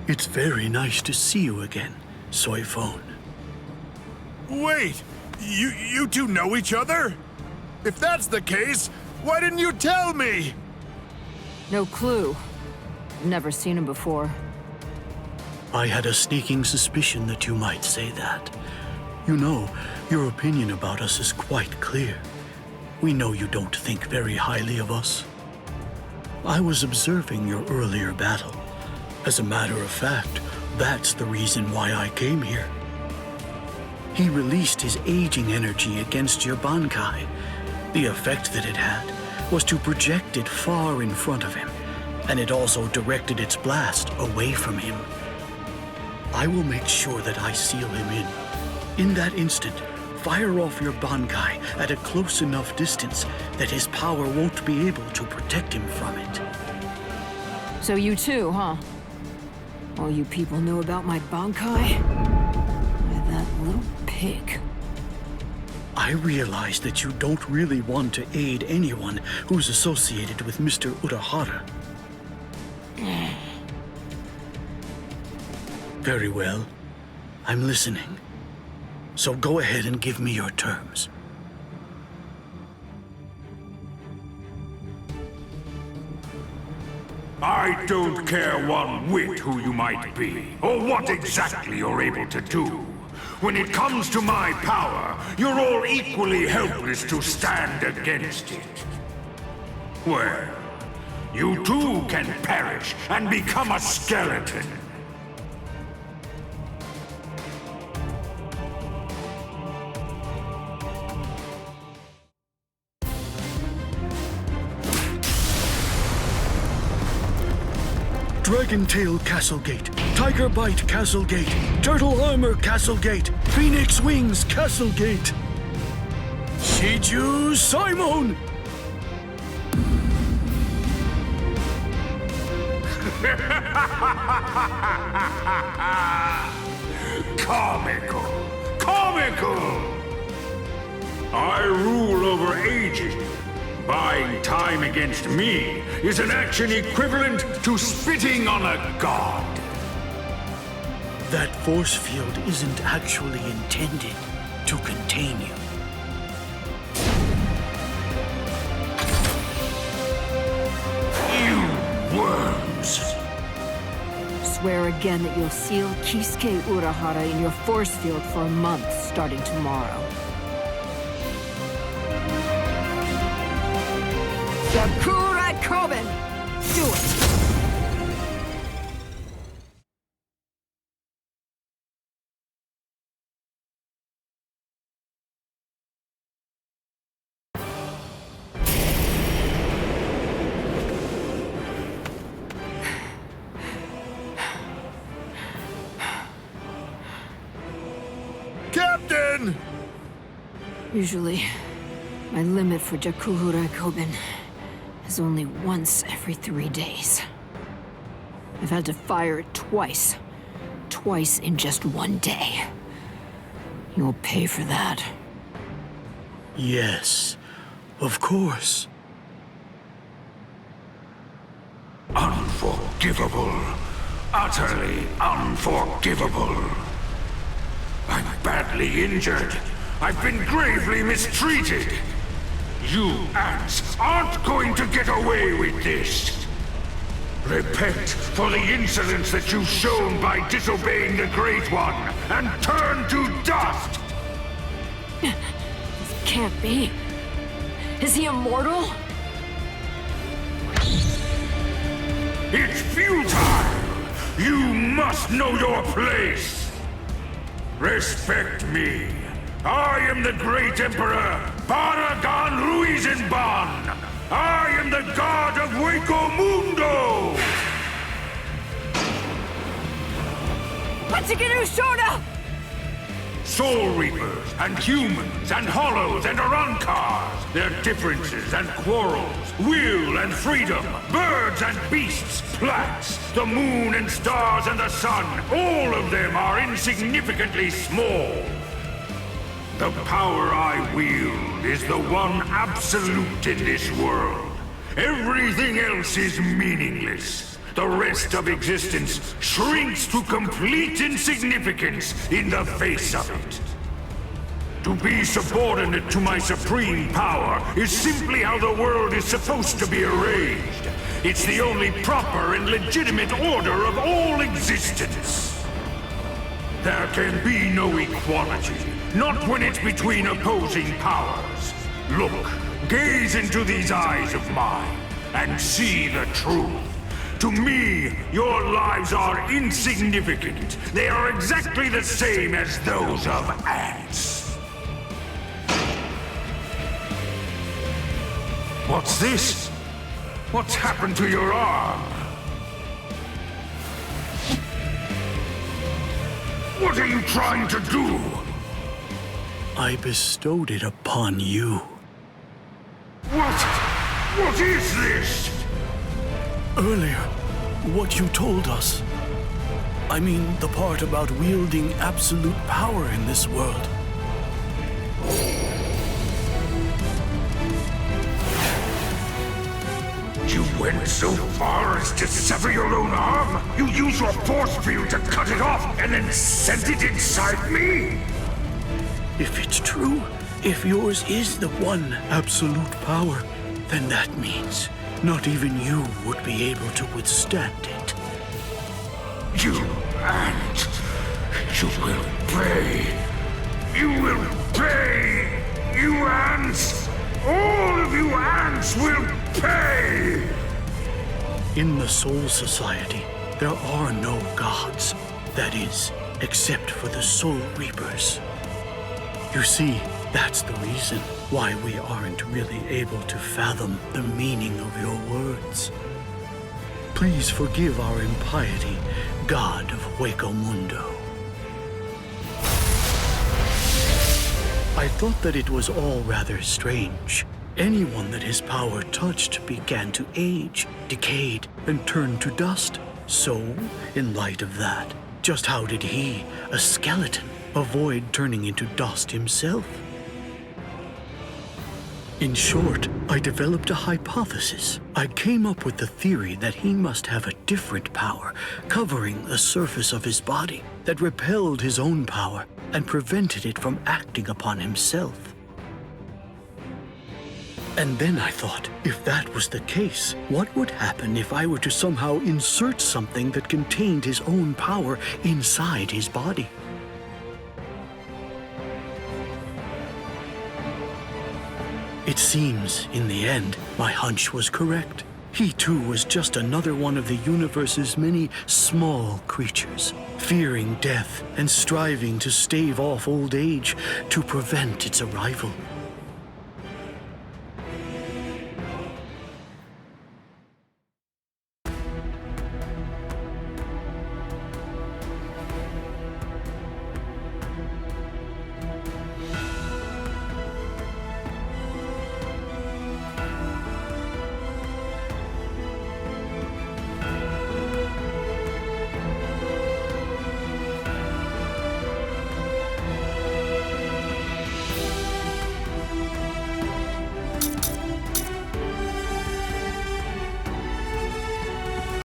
It's very nice to see you again, Soy Phone. Wait! You two know each other? If that's the case, why didn't you tell me? No clue. Never seen him before. I had a sneaking suspicion that you might say that. You know, your opinion about us is quite clear. We know you don't think very highly of us. I was observing your earlier battle. As a matter of fact, that's the reason why I came here. He released his aging energy against your Bankai. The effect that it had was to project it far in front of him, and it also directed its blast away from him. I will make sure that I seal him in. In that instant, fire off your Bankai at a close enough distance that his power won't be able to protect him from it. So you too, huh? All you people know about my Bankai? Why, that little pig. I realize that you don't really want to aid anyone who's associated with Mr. Urahara. Very well. I'm listening. So go ahead and give me your terms. I don't care one whit who you might be, or what exactly you're able to do. When it comes to my power, you're all equally helpless to stand against it. Well, you too can perish and become a skeleton. Dragon Tail Castle Gate, Tiger Bite Castle Gate, Turtle Armor Castle Gate, Phoenix Wings Castle Gate. Shiju Simon! Comical! Comical! I rule over aging. Buying time against me is an action equivalent to spitting on a god. That force field isn't actually intended to contain you. You worms! Swear again that you'll seal Kisuke Urahara in your force field for a month starting tomorrow. Sakura Koben! Do it! Captain! Usually, my limit for Jakkuhura Koben is only once every 3 days. I've had to fire it twice. Twice in just 1 day. You'll pay for that. Yes, of course. Unforgivable. Utterly unforgivable. I'm badly injured. I've been gravely mistreated. You ants aren't going to get away with this. Repent for the insolence that you've shown by disobeying the Great One, and turn to dust! This can't be. Is he immortal? It's futile! You must know your place! Respect me. I am the great Emperor, Baragan Ruizenban! I am the god of Hueco Mundo! Hachikiru Shoda! Soul Reapers, and humans, and hollows, and Arankars, their differences and quarrels, will and freedom, birds and beasts, plants, the moon and stars and the sun, all of them are insignificantly small. The power I wield is the one absolute in this world. Everything else is meaningless. the rest of existence shrinks to complete insignificance in the face of it. To be subordinate to my supreme power is simply how the world is supposed to be arranged. It's the only proper and legitimate order of all existence. There can be no equality, not when it's between opposing powers. Look, gaze into these eyes of mine, and see the truth. To me, your lives are insignificant. They are exactly the same as those of ants. What's this? What's happened to your arm? What are you trying to do? I bestowed it upon you. What is this? Earlier, what you told us. I mean, the part about wielding absolute power in this world. You went so far as to sever your own arm? You used your force field to cut it off and then sent it inside me? If it's true, if yours is the one absolute power, then that means not even you would be able to withstand it. You ant! You will pay! You will pay! You ants! All of you ants will pay! In the Soul Society, there are no gods. That is, except for the Soul Reapers. You see, that's the reason why we aren't really able to fathom the meaning of your words. Please forgive our impiety, God of Hueco Mundo. I thought that it was all rather strange. Anyone that his power touched began to age, decayed, and turn to dust. So, in light of that, just how did he, a skeleton, avoid turning into dust himself? In short, I developed a hypothesis. I came up with the theory that he must have a different power covering the surface of his body that repelled his own power and prevented it from acting upon himself. And then I thought, if that was the case, what would happen if I were to somehow insert something that contained his own power inside his body? It seems, in the end, my hunch was correct. He too was just another one of the universe's many small creatures, fearing death and striving to stave off old age to prevent its arrival.